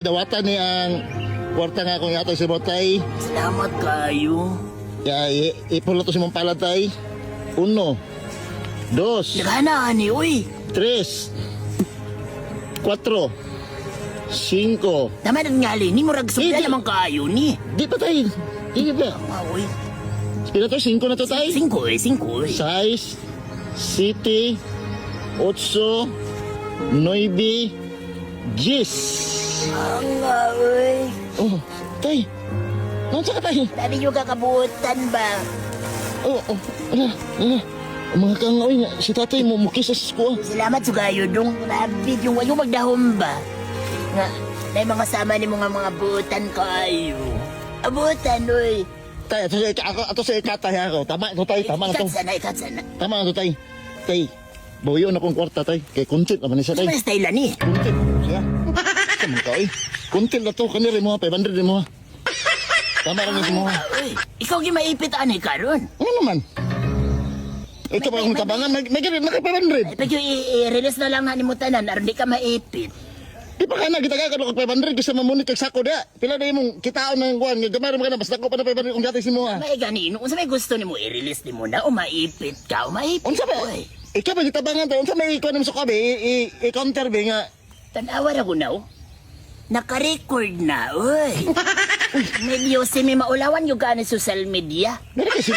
Dawatan ni ang kwarta nga akong yatay si Botay. Salamat kayo. Kaya ipulot to si mong palatay. 1, 2, Nagana ni, uy. 3, 4, 5. Naman ang ngali ni, murag supla Hindi. naman kayo ni. Di pa tayo. Di ba? Uy. Pila to? 5 na to tayo? 5 eh, 5 eh. 6, 7, 8, 9, 10. Ang uy. Oh, tay. Nansa ka tay? Sabi nyo kakabutan ba? Oh, ala. Ang mga kangaoy nga, si tatay mo mukisas ko. Salamat sa kayo dong. Grabe yung wayo magdahom ba? Nga, may mga sama ni mga butan kayo. Abutan, uy. Tay, ato sa ikatay ako. Tama ito tay, tama na to. Ikat sana. Tama na to tay. Tay, buyo na kong kwarta tay. Kay kuntit naman siya tay. Ano ba style ni? Kuntit siya. Kamu ka eh. Kuntit na to, kaniri mo ha, 500 din mo ha. Tama rin mo ha. Uy, ikaw gimaipit ani karon. Ano naman? Ito ba akong tabangan? May ganit na kay 500. Pag yung i-release na lang na ni mo tanan, aron di ka maipit. Di pa ka na, kita ka kag 500 kasi mamunit kag sako da. Pila na imong kitaon ng kuwan, gamay mo ka na, basta ko pa na 500 kung gatis mo ha. May ganino, kung sa may gusto ni mo i-release ni mo na, o maipit ka, o maipit. Unsa ba? Uy, Ikaw ba gitabangan tayo? Unsa may ikuan mo sa kabe? I-counter ba nga? tanawa na ko na, oh. Naka-record na, uy. Medyo si may maulawan yung gani social media. Meron kasi